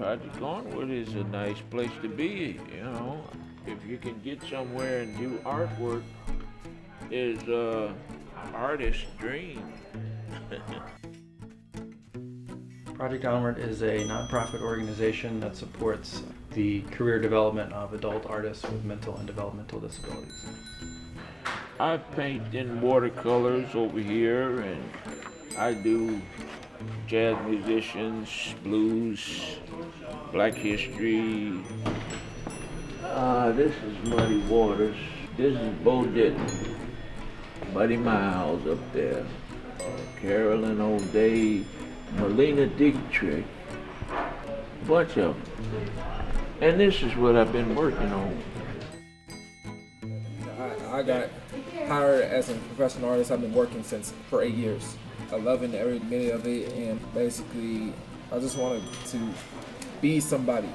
Project Onward is a nice place to be, you know. If you can get somewhere and do artwork is artist's dream. Project Onward is a nonprofit organization that supports the career development of adult artists with mental and developmental disabilities. I paint in watercolors over here, and I do jazz musicians, blues, black history. This is Muddy Waters. This is Bo Ditton, Buddy Miles up there, Carolyn O'Day, Melina Dietrich, a bunch of them. And this is what I've been working on. I got hired as a professional artist. I've been working for 8 years. I'm loving every minute of it, and basically I just wanted to be somebody.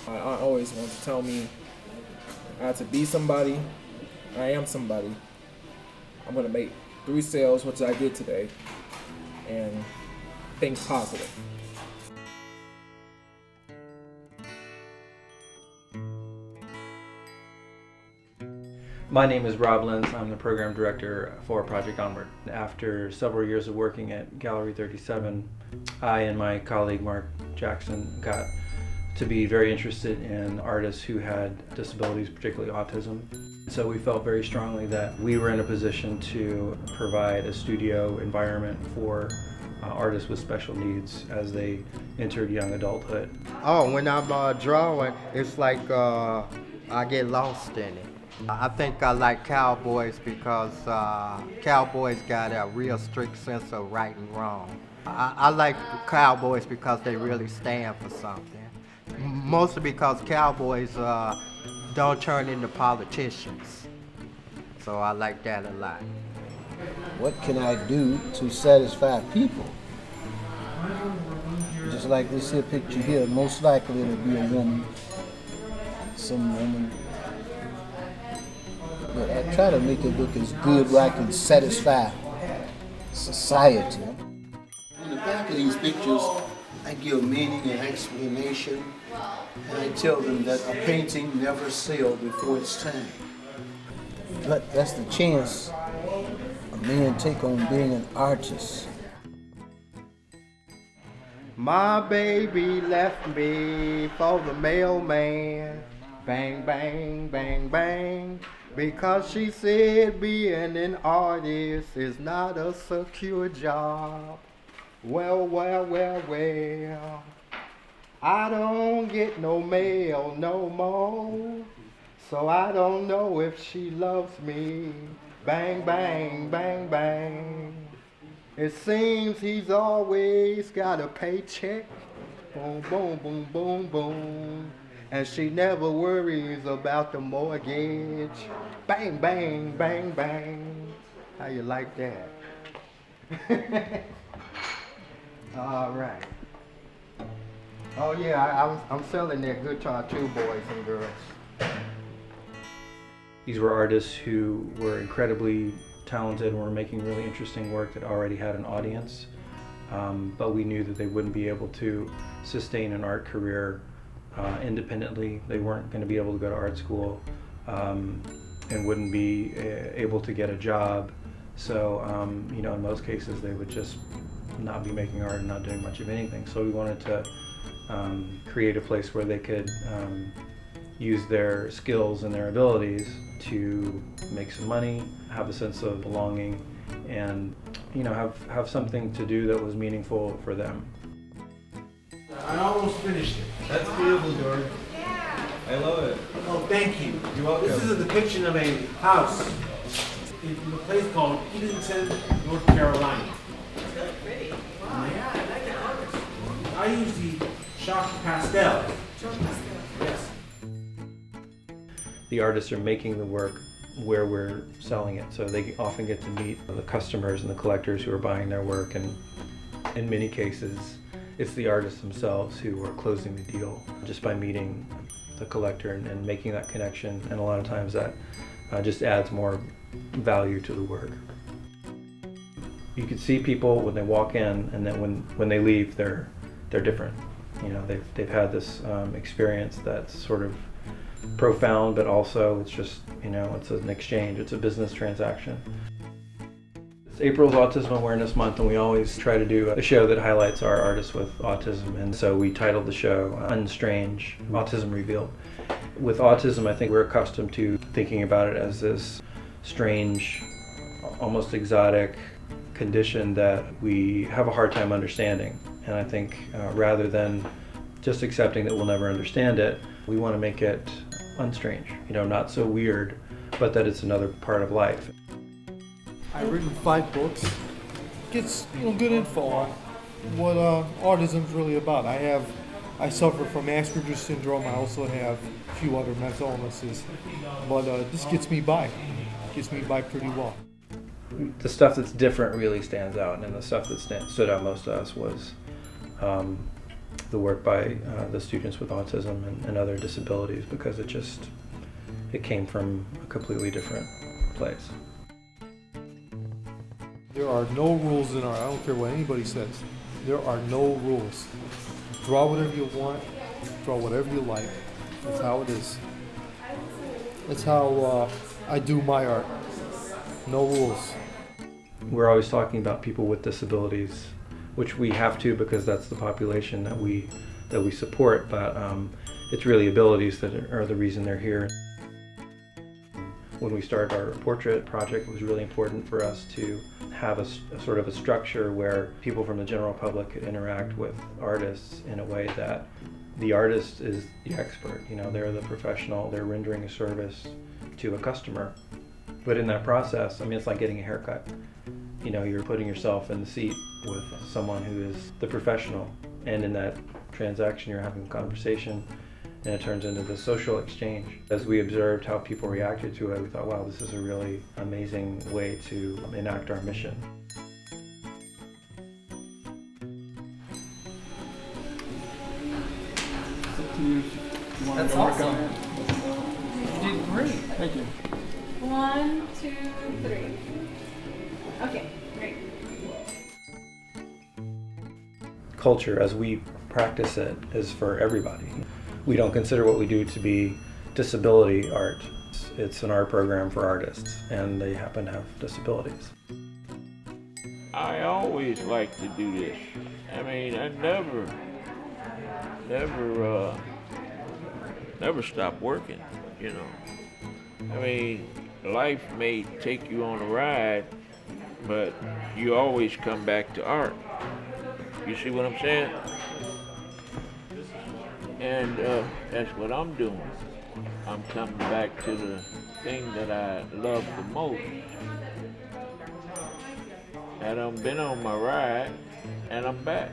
I always want to tell me I had to be somebody. I am somebody. I'm gonna make 3 sales, which I did today, and think positive. My name is Rob Lenz. I'm the program director for Project Onward. After several years of working at Gallery 37, I and my colleague Mark Jackson got to be very interested in artists who had disabilities, particularly autism. So we felt very strongly that we were in a position to provide a studio environment for artists with special needs as they entered young adulthood. Oh, when I'm drawing, it's like I get lost in it. I think I like cowboys because cowboys got a real strict sense of right and wrong. I like cowboys because they really stand for something. Mostly because cowboys don't turn into politicians. So I like that a lot. What can I do to satisfy people? Just like this here picture here, most likely it'll be a woman, some woman. But I try to make it look as good where I can satisfy society. On the back of these pictures, I give meaning and explanation, and I tell them that a painting never sells before its time. But that's the chance a man take on being an artist. My baby left me for the mailman. Bang, bang, bang, bang. Because she said being an artist is not a secure job. Well, well, well, well. I don't get no mail no more. So I don't know if she loves me. Bang, bang, bang, bang. It seems he's always got a paycheck. Boom, boom, boom, boom, boom. And she never worries about the mortgage. Bang, bang, bang, bang. How you like that? All right. Oh yeah, I'm selling that guitar too, boys and girls. These were artists who were incredibly talented and were making really interesting work that already had an audience, but we knew that they wouldn't be able to sustain an art career independently. They weren't going to be able to go to art school and wouldn't be able to get a job. So, you know, in most cases they would just not be making art and not doing much of anything. So we wanted to create a place where they could use their skills and their abilities to make some money, have a sense of belonging, and, you know, have something to do that was meaningful for them. I almost finished it. That's beautiful, George. Yeah. I love it. Oh, thank you. You're welcome. This is a depiction of a house in a place called Edenton, North Carolina. It's really pretty. Wow, yeah, I like the colors. I use the chalk pastel. Chalk pastel. Yes. The artists are making the work where we're selling it, so they often get to meet the customers and the collectors who are buying their work, and in many cases it's the artists themselves who are closing the deal just by meeting the collector and making that connection, and a lot of times that just adds more value to the work. You can see people when they walk in, and then when they leave, they're different. You know, they've had this experience that's sort of profound, but also it's just, you know, it's an exchange, it's a business transaction. It's April's Autism Awareness Month, and we always try to do a show that highlights our artists with autism, and so we titled the show Unstrange, Autism Revealed. With autism, I think we're accustomed to thinking about it as this strange, almost exotic condition that we have a hard time understanding. And I think rather than just accepting that we'll never understand it, we want to make it unstrange, you know, not so weird, but that it's another part of life. I've written 5 books. Gets, you know, good info on what autism's really about. I suffer from Asperger's syndrome. I also have a few other mental illnesses, but this gets me by. Gets me by pretty well. The stuff that's different really stands out, and the stuff that stood out most to us was the work by the students with autism and other disabilities, because it came from a completely different place. There are no rules in art. I don't care what anybody says. There are no rules. Draw whatever you want. Draw whatever you like. That's how it is. That's how I do my art. No rules. We're always talking about people with disabilities, which we have to because that's the population that we support, but it's really abilities that are the reason they're here. When we started our portrait project, it was really important for us to have a sort of a structure where people from the general public could interact with artists in a way that the artist is the expert. You know, they're the professional, they're rendering a service to a customer. But in that process, I mean, it's like getting a haircut. You know, you're putting yourself in the seat with someone who is the professional, and in that transaction you're having a conversation, and it turns into the social exchange. As we observed how people reacted to it, we thought, wow, this is a really amazing way to enact our mission. That's awesome. You did great. Thank you. 1, 2, 3. Okay, great. Culture, as we practice it, is for everybody. We don't consider what we do to be disability art. It's an art program for artists, and they happen to have disabilities. I always like to do this. I mean, I never stop working, you know. I mean, life may take you on a ride, but you always come back to art. You see what I'm saying? And that's what I'm doing. I'm coming back to the thing that I love the most. And I've been on my ride, and I'm back.